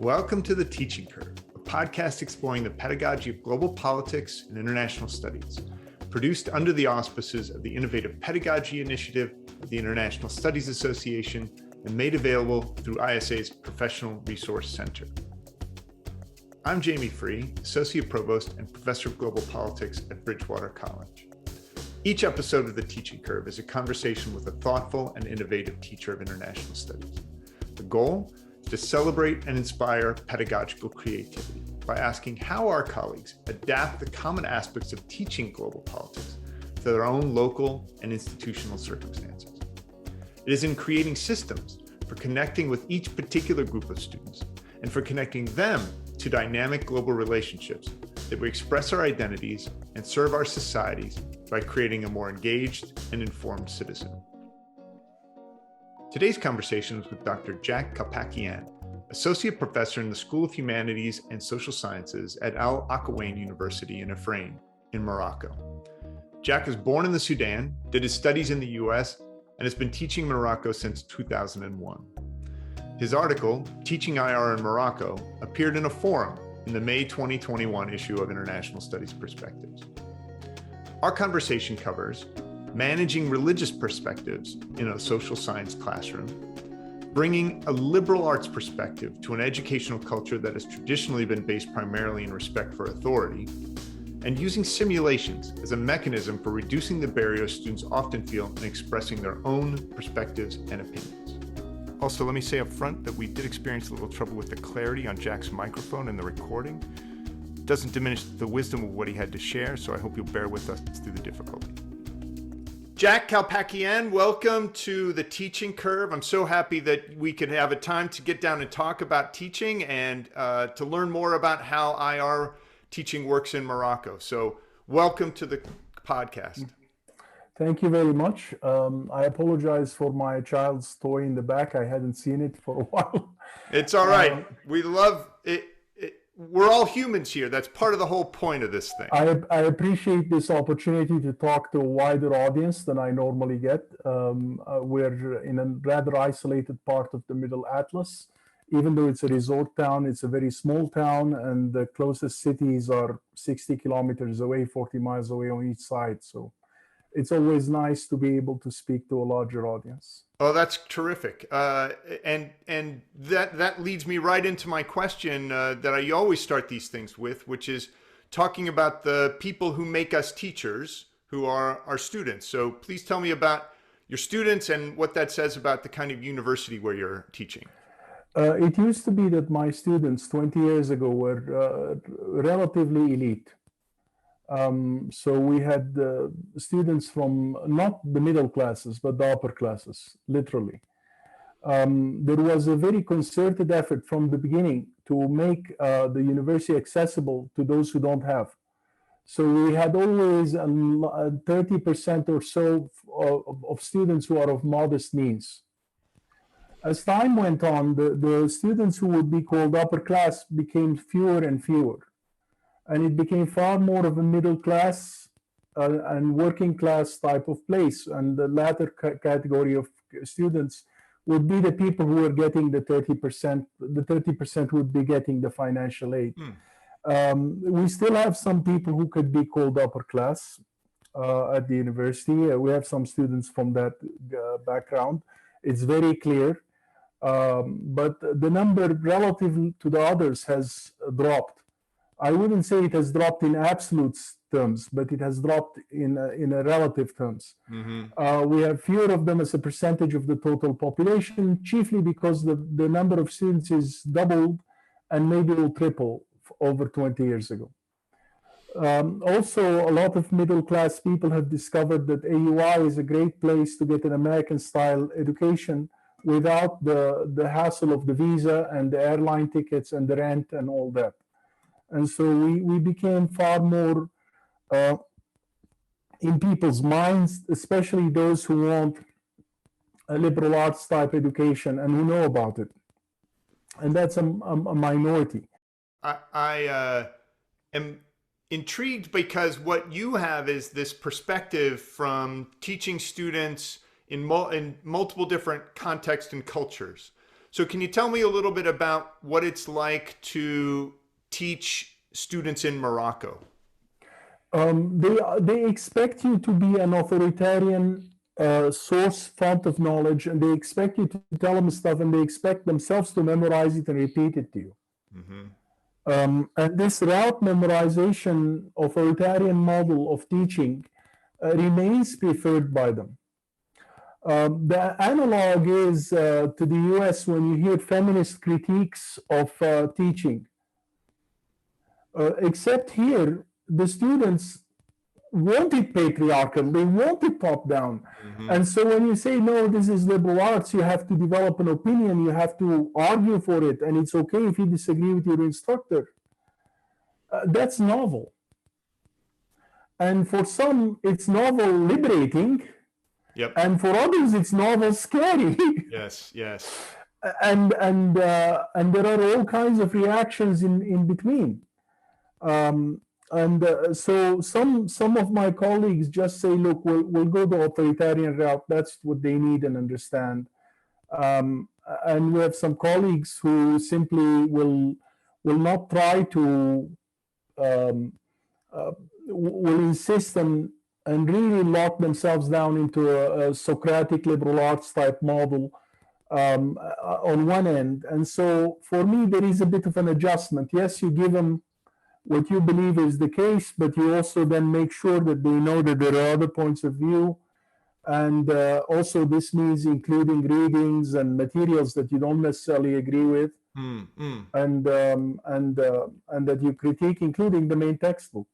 Welcome to The Teaching Curve, a podcast exploring the pedagogy of global politics and international studies, produced under the auspices of the Innovative Pedagogy Initiative of the International Studies Association and made available through ISA's Professional Resource Center. I'm Jamie Free, Associate Provost and Professor of Global Politics at Bridgewater College. Each episode of The Teaching Curve is a conversation with a thoughtful and innovative teacher of international studies. The goal is to celebrate and inspire pedagogical creativity by asking how our colleagues adapt the common aspects of teaching global politics to their own local and institutional circumstances. It is in creating systems for connecting with each particular group of students and for connecting them to dynamic global relationships that we express our identities and serve our societies by creating a more engaged and informed citizen. Today's conversation is with Dr. Jack Kalpakian, Associate Professor in the School of Humanities and Social Sciences at Akhawayn University in Ifrane in Morocco. Jack was born in the Sudan, did his studies in the US, and has been teaching in Morocco since 2001. His article, Teaching IR in Morocco, appeared in a forum in the May 2021 issue of International Studies Perspectives. Our conversation covers managing religious perspectives in a social science classroom, bringing a liberal arts perspective to an educational culture that has traditionally been based primarily in respect for authority, and using simulations as a mechanism for reducing the barriers students often feel in expressing their own perspectives and opinions. Also, let me say up front that we did experience a little trouble with the clarity on Jack's microphone in the recording. It doesn't diminish the wisdom of what he had to share, so I hope you'll bear with us through the difficulty. Jack Kalpakian, welcome to The Teaching Curve. I'm so happy that we could have a time to get down and talk about teaching and to learn more about how IR teaching works in Morocco. So welcome to the podcast. Thank you very much. I apologize for my child's toy in the back. I hadn't seen it for a while. It's all right. We love it. We're all humans here. That's part of the whole point of this thing. I appreciate this opportunity to talk to a wider audience than I normally get. We're in a rather isolated part of the Middle Atlas. Even though it's a resort town, it's a very small town, and the closest cities are 60 kilometers away, 40 miles away on each side. So it's always nice to be able to speak to a larger audience. Oh, that's terrific. And that leads me right into my question that I always start these things with, which is talking about the people who make us teachers, who are our students. So please tell me about your students and what that says about the kind of university where you're teaching. It used to be that my students 20 years ago were relatively elite. So we had students from not the middle classes, but the upper classes, literally. There was a very concerted effort from the beginning to make the university accessible to those who don't have. So we had always 30% or so of students who are of modest means. As time went on, the students who would be called upper class became fewer and fewer. And it became far more of a middle class and working class type of place. And the latter category of students would be the people who are getting the 30%. The 30% would be getting the financial aid. We still have some people who could be called upper class at the university. We have some students from that background. It's very clear. But the number relative to the others has dropped. I wouldn't say it has dropped in absolute terms, but it has dropped in a relative terms. Mm-hmm. We have fewer of them as a percentage of the total population, chiefly because the number of students is doubled and maybe will triple over 20 years ago. Also, a lot of middle class people have discovered that AUI is a great place to get an American style education without the hassle of the visa and the airline tickets and the rent and all that. And so we became far more in people's minds, especially those who want a liberal arts type education and who know about it. And that's a minority. I am intrigued because what you have is this perspective from teaching students in multiple different contexts and cultures. So can you tell me a little bit about what it's like to teach students in Morocco? They expect you to be an authoritarian source font of knowledge, and they expect you to tell them stuff, and they expect themselves to memorize it and repeat it to you. And this route memorization authoritarian model of teaching remains preferred by them. The analog is to the US when you hear feminist critiques of teaching. Except here, the students want it patriarchal, they want it top down. And so when you say, no, this is liberal arts, you have to develop an opinion, you have to argue for it, and it's okay if you disagree with your instructor. That's novel. And for some, it's novel liberating. Yep. And for others, it's novel scary. Yes, yes. And there are all kinds of reactions in between. So some of my colleagues just say, look, we'll go the authoritarian route. That's what they need and understand. And we have some colleagues who simply will not try to, will insist and really lock themselves down into a Socratic liberal arts type model on one end. And so for me, there is a bit of an adjustment. Yes, you give them what you believe is the case, but you also then make sure that they know that there are other points of view. And also this means including readings and materials that you don't necessarily agree with, and that you critique, including the main textbook.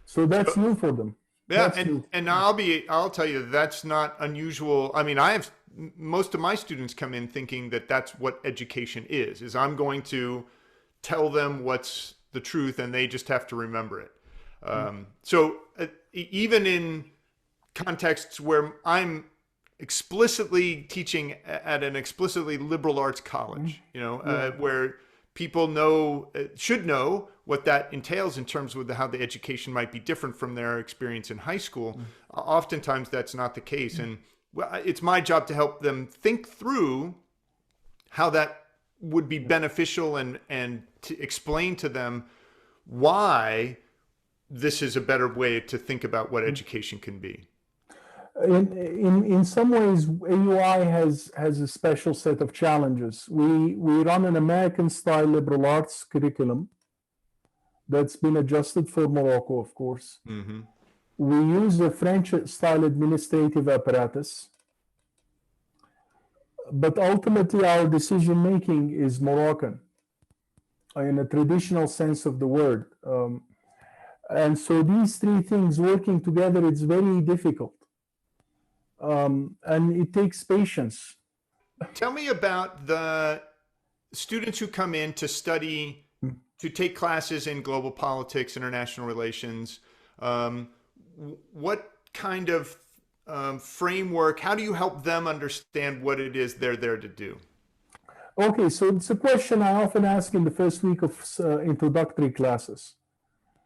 So that's new for them. Yeah, and I'll tell you, that's not unusual. I mean, most of my students come in thinking that that's what education is I'm going to tell them what's the truth, and they just have to remember it. So even in contexts where I'm explicitly teaching at an explicitly liberal arts college, where people should know what that entails in terms of how the education might be different from their experience in high school. Oftentimes that's not the case. And it's my job to help them think through how that would be beneficial and to explain to them why this is a better way to think about what education can be. In some ways, AUI has a special set of challenges. We run an American-style liberal arts curriculum that's been adjusted for Morocco, of course. We use a French-style administrative apparatus. But ultimately, our decision-making is Moroccan in a traditional sense of the word. And so these three things working together, it's very difficult. And it takes patience. Tell me about the students who come in to study, to take classes in global politics, international relations. What kind of framework, how do you help them understand what it is they're there to do? Okay, so it's a question I often ask in the first week of introductory classes.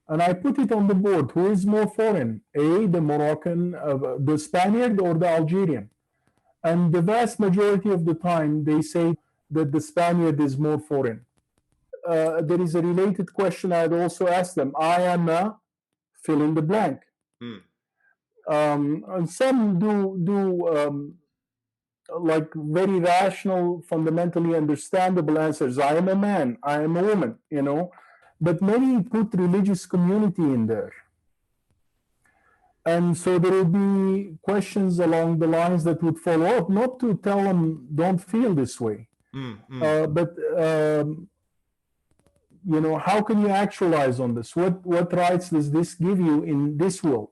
And I put it on the board. Who is more foreign? The Moroccan, the Spaniard, or the Algerian? And the vast majority of the time, they say that the Spaniard is more foreign. There is a related question I'd also ask them. I am a fill in the blank. And some do like very rational, fundamentally understandable answers. I am a man, I am a woman, but many put religious community in there. And so there will be questions along the lines that would follow up, not to tell them don't feel this way, but how can you actualize on this? What rights does this give you in this world?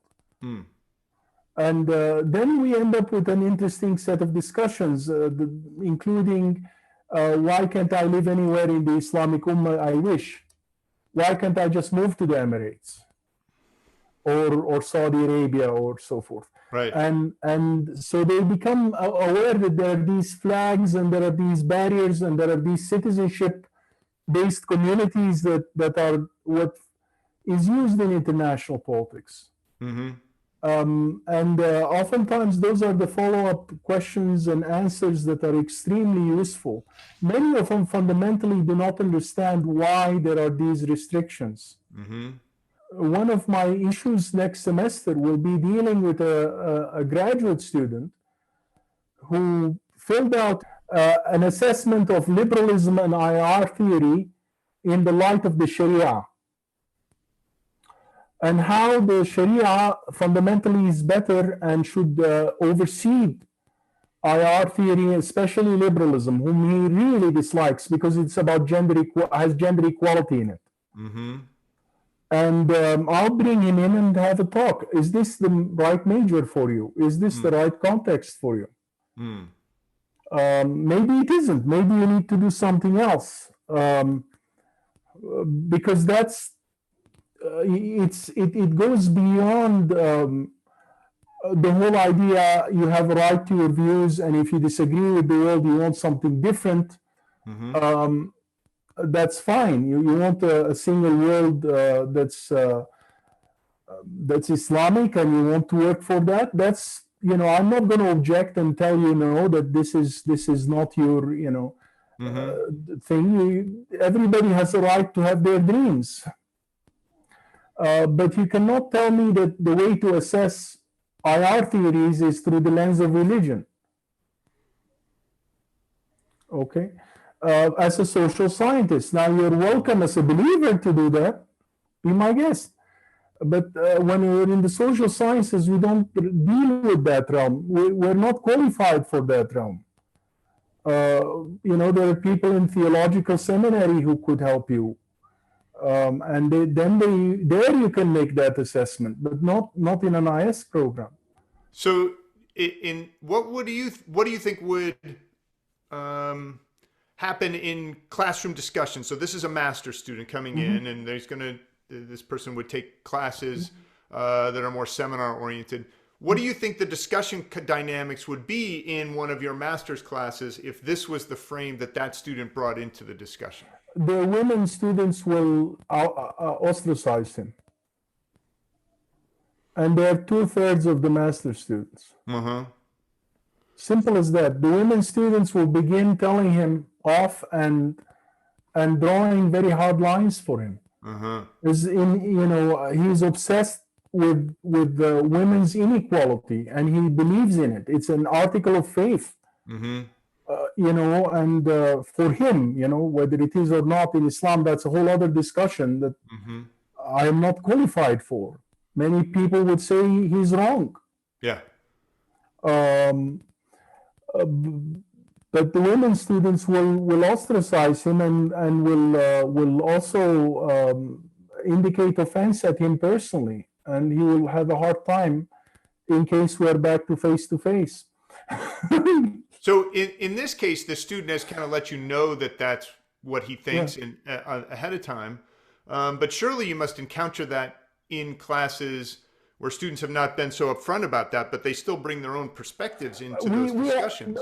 And then we end up with an interesting set of discussions, including why can't I live anywhere in the Islamic Ummah I wish? Why can't I just move to the Emirates or Saudi Arabia or so forth? Right. And so they become aware that there are these flags and there are these barriers and there are these citizenship-based communities that are what is used in international politics. And oftentimes those are the follow-up questions and answers that are extremely useful. Many of them fundamentally do not understand why there are these restrictions. Mm-hmm. One of my issues next semester will be dealing with a graduate student who filled out an assessment of liberalism and IR theory in the light of the Sharia, and how the Sharia fundamentally is better and should oversee IR theory, especially liberalism, whom he really dislikes because it's about has gender equality in it. Mm-hmm. And I'll bring him in and have a talk. Is this the right major for you? Is this the right context for you? Maybe it isn't. Maybe you need to do something else, because that's it goes beyond the whole idea. You have a right to your views, and if you disagree with the world, you want something different. Mm-hmm. That's fine. You want a single world that's Islamic, and you want to work for that. That's, I'm not going to object and tell you no, that this is not your thing. Everybody has a right to have their dreams, but you cannot tell me that the way to assess IR theories is through the lens of religion. Okay. As a social scientist. Now, you're welcome as a believer to do that. Be my guest. But when we're in the social sciences, we don't deal with that realm. We're not qualified for that realm. There are people in theological seminary who could help you. And there you can make that assessment, but not in an IS program. So what do you think would happen in classroom discussion? So this is a master's student coming in, and this person would take classes that are more seminar oriented. What do you think the discussion dynamics would be in one of your master's classes if this was the frame that student brought into the discussion? The women students will ostracize him. And they're 2/3 of the master students. Simple as that. The women students will begin telling him off and drawing very hard lines for him. He's obsessed with women's inequality, and he believes in it. It's an article of faith. And for him, whether it is or not in Islam, that's a whole other discussion that I am not qualified for. Many people would say he's wrong. Yeah. But the women students will ostracize him and will also indicate offense at him personally, and he will have a hard time in case we're back to face. So in this case, the student has kind of let you know that that's what he thinks ahead of time. But surely you must encounter that in classes where students have not been so upfront about that, but they still bring their own perspectives into those discussions.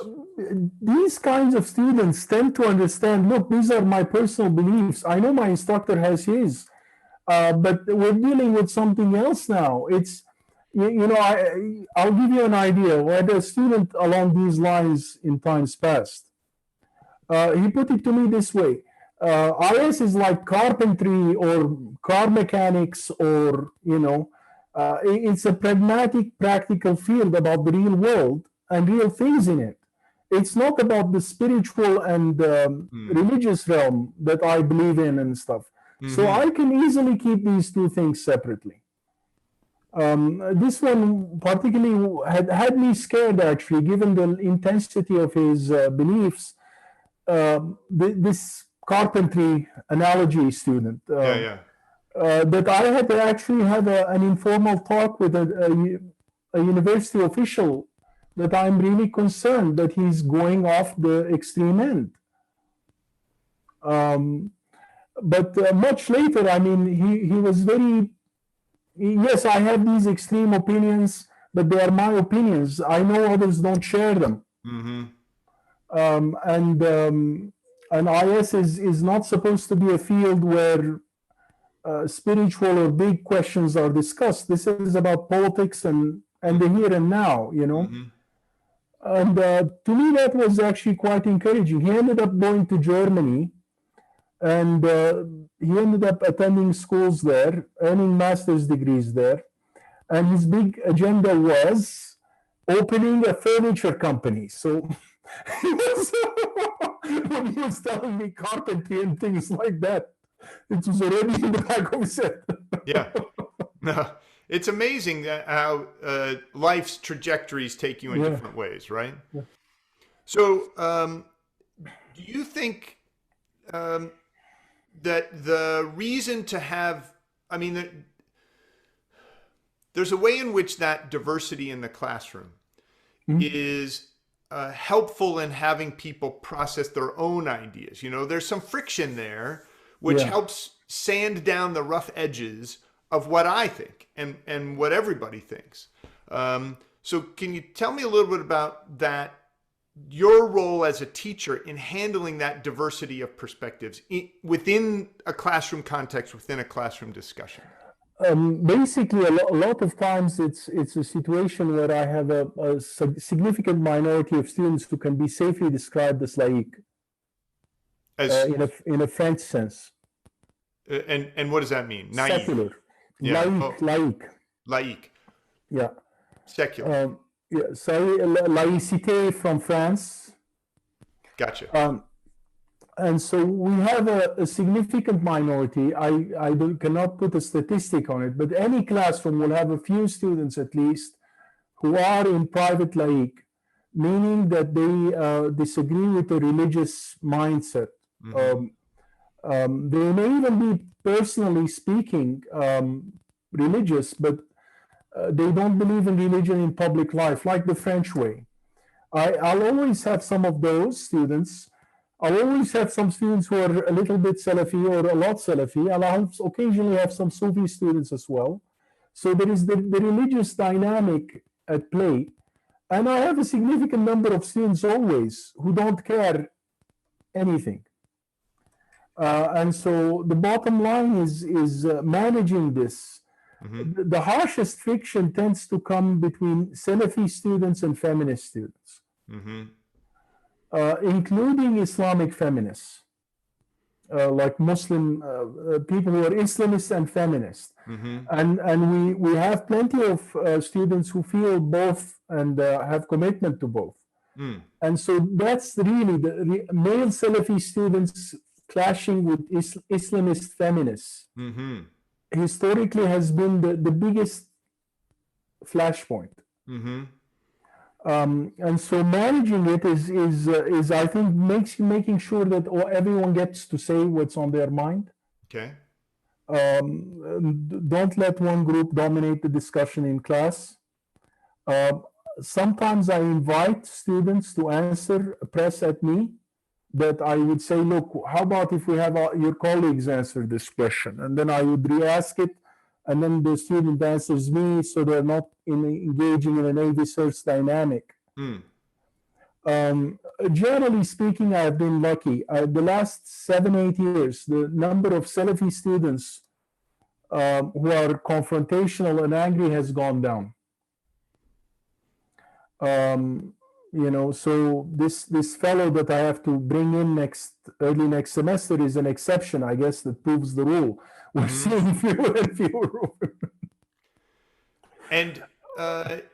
These kinds of students tend to understand, look, these are my personal beliefs. I know my instructor has his, but we're dealing with something else now. It's, I'll give you an idea. We had a student along these lines in times past. He put it to me this way. IS is like carpentry or car mechanics, or, it's a pragmatic, practical field about the real world and real things in it. It's not about the spiritual and religious realm that I believe in and stuff. So I can easily keep these two things separately. This one particularly had me scared, actually, given the intensity of his beliefs. This carpentry analogy student. That I had to actually have an informal talk with a university official, that I'm really concerned that he's going off the extreme end. But much later, he was very, yes, I have these extreme opinions, but they are my opinions. I know others don't share them. And IS is not supposed to be a field where spiritual or big questions are discussed. This is about politics and the here and now, you know. Mm-hmm. And to me, that was actually quite encouraging. He ended up going to Germany, and he ended up attending schools there, earning master's degrees there. And his big agenda was opening a furniture company. So he was, when he was telling me carpentry and things like that, it was already in the back of his head. Yeah. No, it's amazing how life's trajectories take you in different ways, right? Yeah. So, do you think that the reason to have, I mean, there's a way in which that diversity in the classroom is helpful in having people process their own ideas. You know, there's some friction there, which helps sand down the rough edges of what I think and what everybody thinks. So can you tell me a little bit about that, your role as a teacher in handling that diversity of perspectives within a classroom context, within a classroom discussion? Basically, a lot of times it's a situation where I have a significant minority of students who can be safely described as laïque, in a French sense. And what does that mean? Naive. Secular. Yeah. Laïque. Laïque. Yeah. Secular. Yeah. Sorry, laïcité from France. Gotcha. And so we have a significant minority. I cannot put a statistic on it, but any classroom will have a few students at least who are in private laïque, meaning that they disagree with the religious mindset. They may even be, personally speaking, religious, but they don't believe in religion in public life, like the French way. I'll always have some of those students. I'll always have some students who are a little bit Salafi or a lot Salafi. I'll occasionally have some Sufi students as well. So there is the religious dynamic at play. And I have a significant number of students always who don't care anything. And so the bottom line is managing this. The harshest friction tends to come between Salafi students and feminist students. Including Islamic feminists, like Muslim people who are Islamists and feminists. And we have plenty of students who feel both and have commitment to both. And so that's really the male Salafi students clashing with Islamist feminists. Historically has been the biggest flashpoint. And so managing it is I think making sure that everyone gets to say what's on their mind. Okay. Don't let one group dominate the discussion in class. Sometimes I invite students to answer, press at me, that I would say, look, how about if we have your colleagues answer this question? And then I would re-ask it. And then the student answers me, so they're not engaging in an A/B search dynamic. Generally speaking, I've been lucky. The last 7-8 years, the number of Salafi students who are confrontational and angry has gone down. You know, so this fellow that I have to bring in early next semester is an exception, I guess, that proves the rule. We're seeing fewer and fewer. And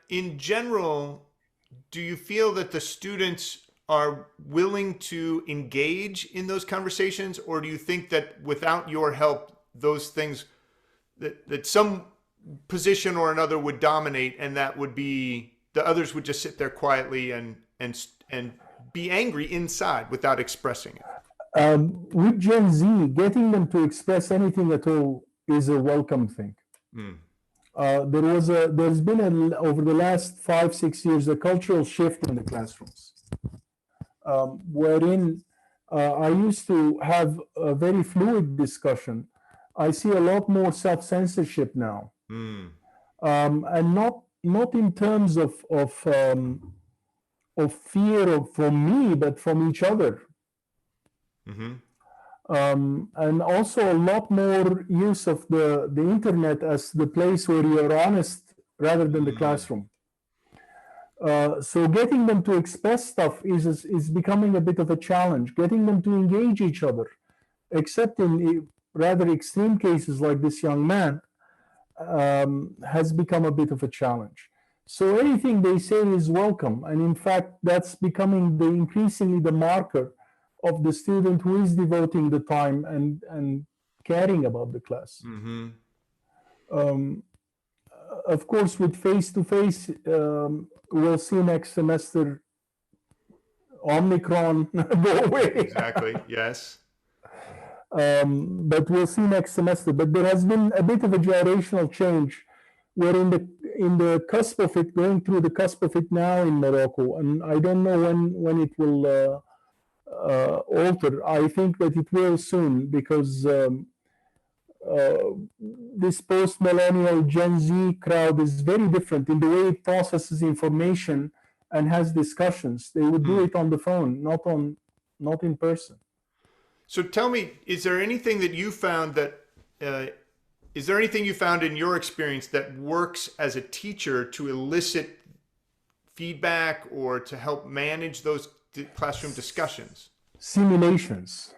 in general, do you feel that the students are willing to engage in those conversations, or do you think that without your help, those things that some position or another would dominate, and that would be the others would just sit there quietly and be angry inside without expressing it? With Gen Z, getting them to express anything at all is a welcome thing. There's been over the last 5-6 years a cultural shift in the classrooms, wherein I used to have a very fluid discussion. I see a lot more self-censorship now, and not in terms of fear from me, but from each other. And also a lot more use of the internet as the place where you're honest rather than the classroom. So getting them to express stuff is becoming a bit of a challenge. Getting them to engage each other, except in rather extreme cases like this young man, has become a bit of a challenge. So anything they say is welcome, and in fact, that's becoming increasingly the marker of the student who is devoting the time and caring about the class. Mm-hmm. Of course, with face-to-face, we'll see next semester Omicron go away. Exactly, yes. But we'll see next semester. But there has been a bit of a generational change. We're in the cusp of it, going through the cusp of it now in Morocco, and I don't know when it will alter. I think that it will soon, because this post-millennial Gen Z crowd is very different in the way it processes information and has discussions. They would do it on the phone, not in person. So tell me, is there anything that you found is there anything you found in your experience that works as a teacher to elicit feedback or to help manage those classroom discussions? Simulations,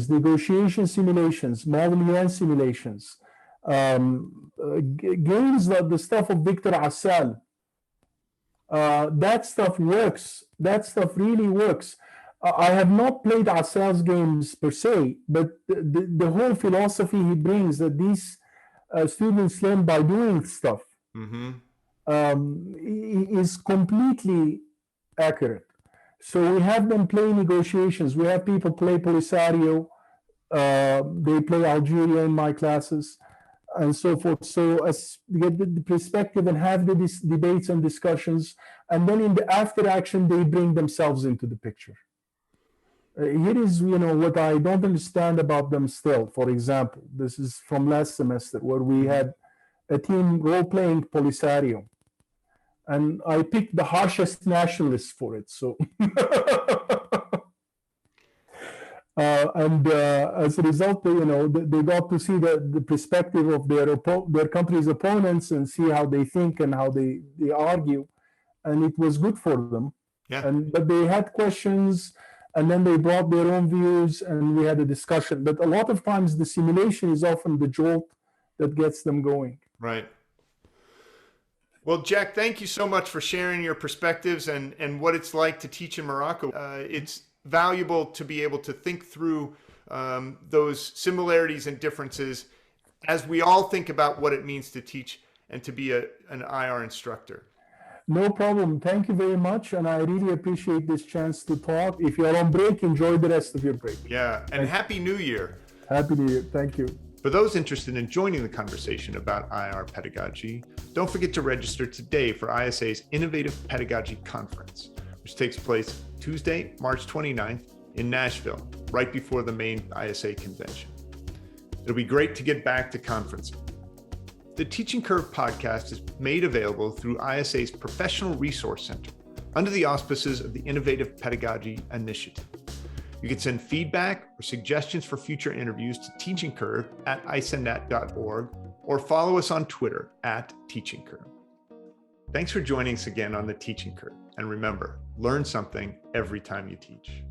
negotiation simulations, model UN simulations, games like the stuff of Victor Assal. That stuff works. That stuff really works. I have not played Assal's games per se, but the whole philosophy he brings, that these students learn by doing stuff, is completely accurate. So we have them play negotiations. We have people play Polisario. They play Algeria in my classes, and so forth. So as they get the perspective and have the debates and discussions, and then in the after action, they bring themselves into the picture. Here is, what I don't understand about them still. For example, this is from last semester where we had a team role-playing Polisario, and I picked the harshest nationalists for it. So, as a result, they got to see the perspective of their country's opponents and see how they think and how they argue, and it was good for them. Yeah. But they had questions. And then they brought their own views and we had a discussion. But a lot of times the simulation is often the jolt that gets them going. Right. Well, Jack, thank you so much for sharing your perspectives and what it's like to teach in Morocco. It's valuable to be able to think through those similarities and differences as we all think about what it means to teach and to be an IR instructor. No problem. Thank you very much. And I really appreciate this chance to talk. If you're on break, enjoy the rest of your break. Yeah. And Happy New Year. Happy New Year. Thank you. For those interested in joining the conversation about IR pedagogy, don't forget to register today for ISA's Innovative Pedagogy Conference, which takes place Tuesday, March 29th in Nashville, right before the main ISA convention. It'll be great to get back to conferencing. The Teaching Curve podcast is made available through ISA's Professional Resource Center under the auspices of the Innovative Pedagogy Initiative. You can send feedback or suggestions for future interviews to Teaching Curve at isanet.org or follow us on Twitter at Teaching Curve. Thanks for joining us again on the Teaching Curve. And remember, learn something every time you teach.